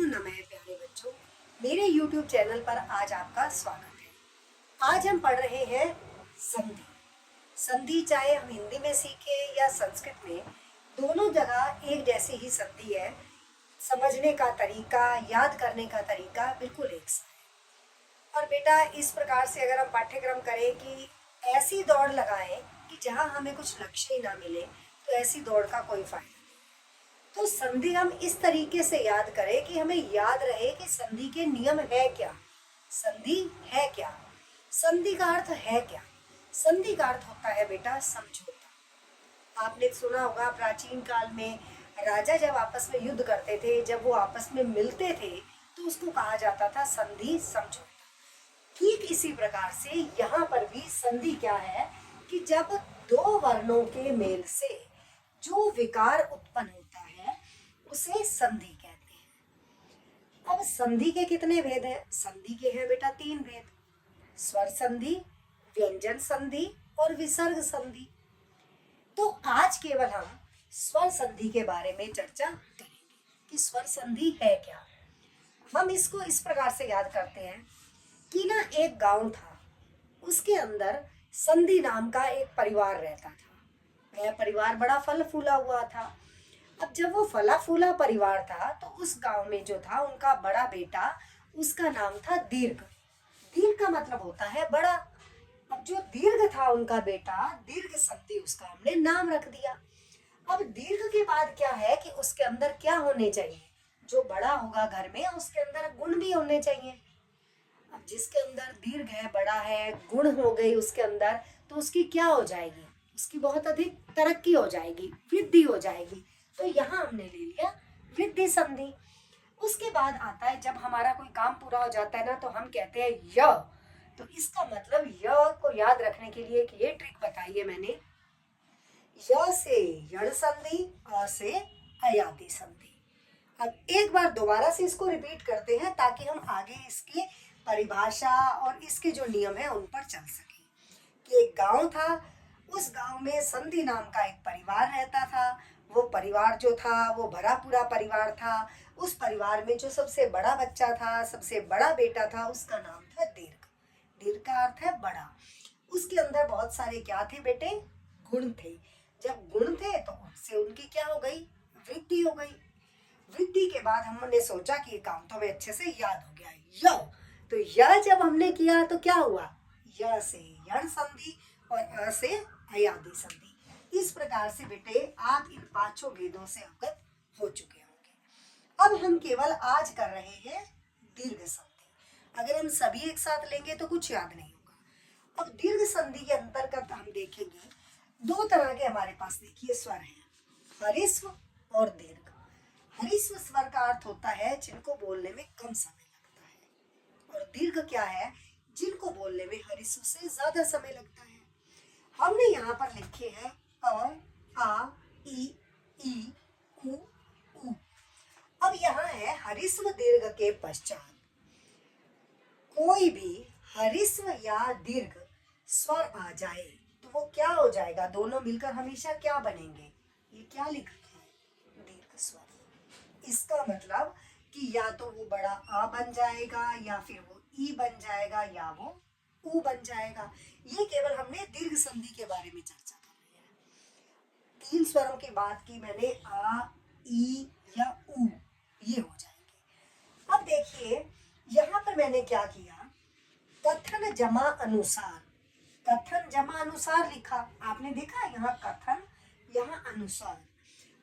नमः प्यारे बच्चों, मेरे YouTube चैनल पर आज आपका स्वागत है। आज हम पढ़ रहे हैं संधि। संधि चाहे हम हिंदी में सीखें या संस्कृत में, दोनों जगह एक जैसी ही संधि है। समझने का तरीका, याद करने का तरीका बिल्कुल एक सा है। और बेटा, इस प्रकार से अगर हम पाठ्यक्रम करें कि ऐसी दौड़ लगाएं कि जहां हमें कुछ लक्ष्य ही ना मिले, तो ऐसी दौड़ का कोई फायदा। तो संधि हम इस तरीके से याद करें कि हमें याद रहे कि संधि के नियम है क्या, संधि है क्या, संधि का अर्थ है क्या। संधि का अर्थ होता है बेटा समझौता। आपने सुना होगा प्राचीन काल में राजा जब आपस में युद्ध करते थे, जब वो आपस में मिलते थे तो उसको कहा जाता था संधि, समझौता। ठीक इसी प्रकार से यहाँ पर भी संधि क्या है कि जब दो वर्णों के मेल से जो विकार उत्पन्न होता है उसे संधि कहते हैं। अब संधि के कितने भेद हैं? संधि के हैं बेटा 3 भेद, स्वर संधि, व्यंजन संधि और विसर्ग संधि। तो आज केवल हम स्वर संधि के बारे में चर्चा करेंगे कि स्वर संधि है क्या। हम इसको इस प्रकार से याद करते हैं कि ना एक गांव था, उसके अंदर संधि नाम का एक परिवार रहता था। वह परिवार बड़ा फल फूला हुआ था। अब जब वो फला फूला परिवार था तो उस गांव में जो था उनका बड़ा बेटा, उसका नाम था दीर्घ। दीर्घ का मतलब होता है बड़ा। अब जो दीर्घ था उनका बेटा, दीर्घ संधि उसका हमने नाम रख दिया। अब दीर्घ के बाद क्या है कि उसके अंदर क्या होने चाहिए? जो बड़ा होगा घर में उसके अंदर गुण भी होने चाहिए। अब जिसके अंदर दीर्घ है, बड़ा है, गुण हो गई उसके अंदर, तो उसकी क्या हो जाएगी? उसकी बहुत अधिक तरक्की हो जाएगी, वृद्धि हो जाएगी। तो यहाँ हमने ले लिया वृद्धि संधि। उसके बाद आता है जब हमारा कोई काम पूरा हो जाता है ना, तो हम कहते हैं य। तो इसका मतलब य को याद रखने के लिए एक ये ट्रिक बताई है मैंने। य से यण संधि, अ से अयादि संधि। अब एक बार दोबारा से इसको रिपीट करते हैं ताकि हम आगे इसकी परिभाषा और इसके जो नियम है उन पर चल सके। कि एक गांव था, उस गांव में संधि नाम का एक परिवार रहता था। वो परिवार जो था वो भरा पूरा परिवार था। उस परिवार में जो सबसे बड़ा बच्चा था, सबसे बड़ा बेटा था, उसका नाम था दीर्घ। दीर्घ का अर्थ है बड़ा। उसके अंदर बहुत सारे क्या थे बेटे? गुण थे। जब गुण थे तो उससे उनकी क्या हो गई? वृद्धि हो गई। वृद्धि के बाद हमने सोचा कि ये काम तो हमें अच्छे से याद हो गया। य, तो य जब हमने किया तो क्या हुआ? य से यण संधि और अ से अयादि संधि। इस प्रकार से बेटे आप इन 5 भेदों से अवगत हो चुके होंगे। अब हम केवल आज कर रहे हैं दीर्घ संधि। अगर हम सभी एक साथ लेंगे तो कुछ याद नहीं होगा। अब दीर्घ संधि के अंतर्गत हम देखेंगे 2 तरह के हमारे पास देखिए स्वर हैं, हरिस्व और दीर्घ। हरिस्व स्वर का अर्थ होता है जिनको बोलने में कम समय लगता है, और दीर्घ क्या है? जिनको बोलने में हरिस्व से ज्यादा समय लगता है। हमने यहाँ पर लिखे हैं अ, आ, ई, उ, ऊ। अब यहाँ है हरिस्व दीर्घ के पश्चात कोई भी हरिस्व या दीर्घ स्वर आ जाए तो वो क्या हो जाएगा? दोनों मिलकर हमेशा क्या बनेंगे? ये क्या लिखा है? दीर्घ स्वर। इसका मतलब कि या तो वो बड़ा आ बन जाएगा, या फिर वो ई बन जाएगा, या वो ऊ बन जाएगा। ये केवल हमने दीर्घ संधि के बारे में चर्चा कर रहे हैं। 3 स्वरों की बात की मैंने, आ, ई या ऊ, ये हो जाएंगे। अब देखिए यहाँ पर मैंने क्या किया, कथन जमा अनुसार। कथन जमा अनुसार लिखा, आपने देखा यहाँ कथन, यहाँ अनुसार।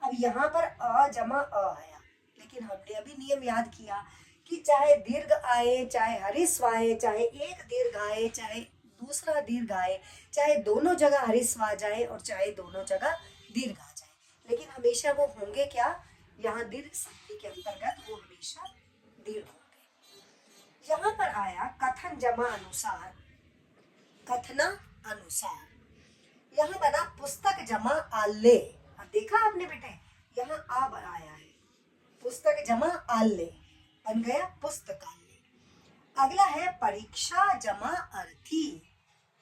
अब यहाँ पर अ जमा अ आया, लेकिन हमने अभी नियम याद किया कि चाहे दीर्घ आए, चाहे हरिस्व आए, चाहे एक दीर्घ आए, चाहे दूसरा दीर्घ आए, चाहे दोनों जगह हरिस्व आ जाए और चाहे दोनों जगह दीर्घ आ जाए, लेकिन हमेशा वो होंगे क्या? यहाँ दीर्घ संधि के अंतर्गत वो हमेशा दीर्घ होंगे। यहाँ पर आया कथन जमा अनुसार, कथना अनुसार। यहाँ बना पुस्तक जमा आले। अब देखा आपने बेटे, यहाँ आ आया है, पुस्तक जमा आले बन गया पुस्तकालय। अगला है परीक्षा जमा अर्थी,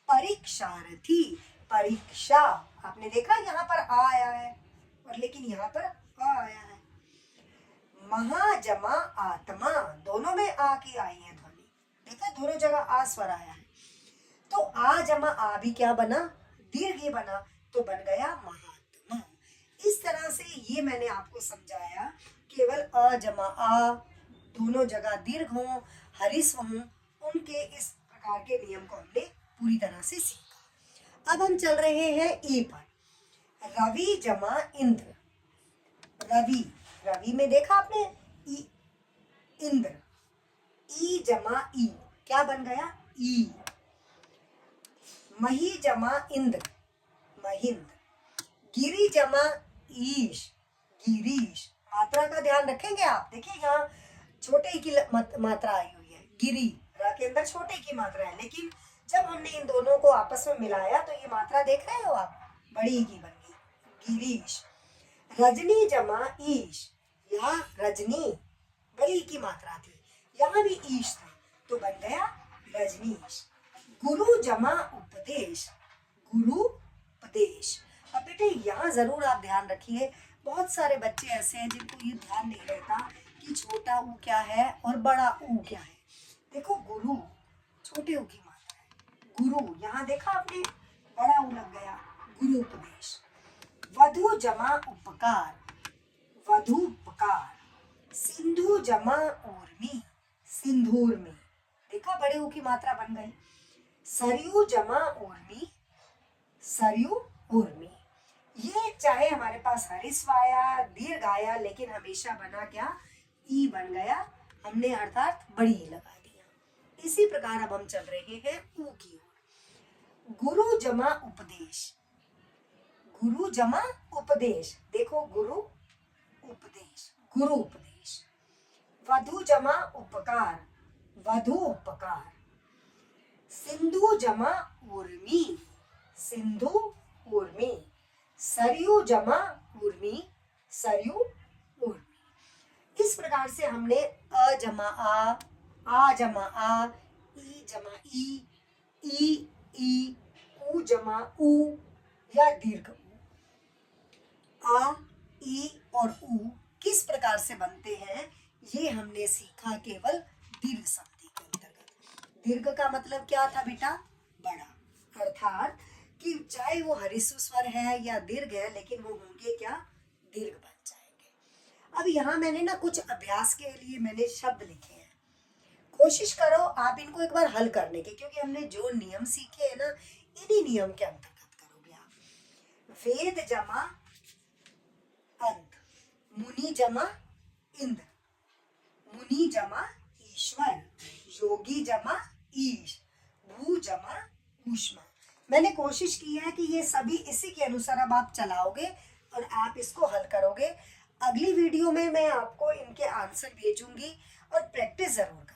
परीक्षार्थी। परीक्षा, आपने देखा यहाँ पर आ आया है और लेकिन यहाँ पर आ आया है। महा जमा आत्मा, दोनों में आ की आई है ध्वनि, देखा दोनों जगह आ स्वर आया है। तो आ जमा आ भी क्या बना, दीर्घ ही बना, तो बन गया महात्मा। इस तरह से ये मैंने आपको समझाया, केवल अ जमा आ दोनों जगह दीर्घ हो, हरिस्व हो, उनके इस प्रकार के नियम को हमने पूरी तरह से सीखा। अब हम चल रहे हैं ई पर। रवि जमा इंद्र, रवि, रवि में देखा आपने ई, इंद्र, ई जमा ई क्या बन गया, ई। मही जमा इंद्र, महिंद्र। गिरी जमा ईश, गिरीश। मात्रा का ध्यान रखेंगे आप, देखिए यहाँ छोटे की मात्रा आई हुई है, गिरी, र के अंदर छोटे की मात्रा है, लेकिन जब हमने इन दोनों को आपस में मिलाया तो ये मात्रा देख रहे हो आप, बड़ी की बन गई, गिरीश। रजनी जमा ईश, यहाँ रजनी बड़ी की मात्रा थी, यहाँ भी ईश था, तो बन गया रजनीश। गुरु जमा उपदेश, गुरु उपदेश। अब बेटे यहाँ जरूर आप ध्यान रखिए, बहुत सारे बच्चे ऐसे हैं जिनको ये ध्यान नहीं रहता कि छोटा ऊ क्या है और बड़ा ऊ क्या है। देखो गुरु छोटे ऊ की मात्रा है, गुरु, यहाँ देखा आपने बड़ा ऊ लग गया, गुरु उपदेश। वधु जमा उपकार, वधु उपकार। सिंधु जमा ऊर्मी, सिंधूर्मी, देखा बड़े ऊ की मात्रा बन गई। सरयू जमा ऊर्मी, सरयू ऊर्मी। ये चाहे हमारे पास हरिस्व आया, दीर्घ आया, लेकिन हमेशा बना क्या, ई बन गया, हमने अर्थात बड़ी ई लगा दिया। इसी प्रकार अब हम चल रहे हैं ऊ की ओर। गुरु जमा उपदेश, गुरु जमा उपदेश, देखो गुरु उपदेश, गुरु उपदेश। वधु जमा उपकार, वधु उपकार। सिंधु जमा ऊर्मी, सिंधु ऊर्मी। सरयू जमा ऊर्मी, सरयू ऊर्मी। इस प्रकार से हमने अ जमा आ जमा आ, ई जमा ई, ऊ जमा ऊ या दीर्घ ऊ। आ, ई और ऊ किस प्रकार से बनते हैं ये हमने सीखा केवल दीर्घ संधि के अंतर्गत। दीर्घ का मतलब क्या था बेटा, बड़ा, अर्थात कि चाहे वो हरिस्व स्वर है या दीर्घ है, लेकिन वो होंगे क्या, दीर्घ बन जाएंगे। अब यहाँ मैंने ना कुछ अभ्यास के लिए मैंने शब्द लिखे हैं, कोशिश करो आप इनको एक बार हल करने की, क्योंकि हमने जो नियम सीखे हैं ना, इन्हीं नियम के अंतर्गत करोगे आप। वेद जमा अंत, मुनि जमा इंद्र, मुनि जमा ईश्वर, योगी जमा ईश, भू जमा ऊष्मा। मैंने कोशिश की है कि ये सभी इसी के अनुसार अब आप चलाओगे और आप इसको हल करोगे। अगली वीडियो में मैं आपको इनके आंसर भेजूंगी और प्रैक्टिस जरूर करो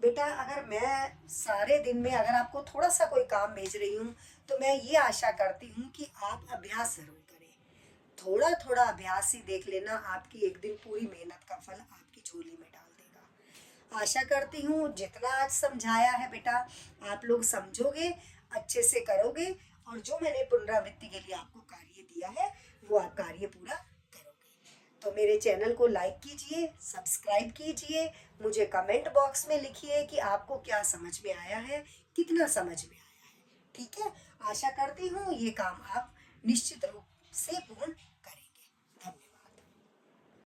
बेटा। अगर मैं सारे दिन में अगर आपको थोड़ा सा कोई काम भेज रही हूँ तो मैं ये आशा करती हूँ कि आप अभ्यास जरूर करें। थोड़ा थोड़ा अभ्यास ही देख लेना, आपकी एक दिन पूरी मेहनत का फल आपकी झोली में डाल देगा। आशा करती हूँ जितना आज समझाया है बेटा आप लोग समझोगे, अच्छे से करोगे, और जो मैंने पुनरावृत्ति के लिए आपको कार्य दिया है वो आप कार्य पूरा करोगे। तो मेरे चैनल को लाइक कीजिए, सब्सक्राइब कीजिए, मुझे कमेंट बॉक्स में लिखिए कि आपको क्या समझ में आया है, कितना समझ में आया है। ठीक है, आशा करती हूँ ये काम आप निश्चित रूप से पूर्ण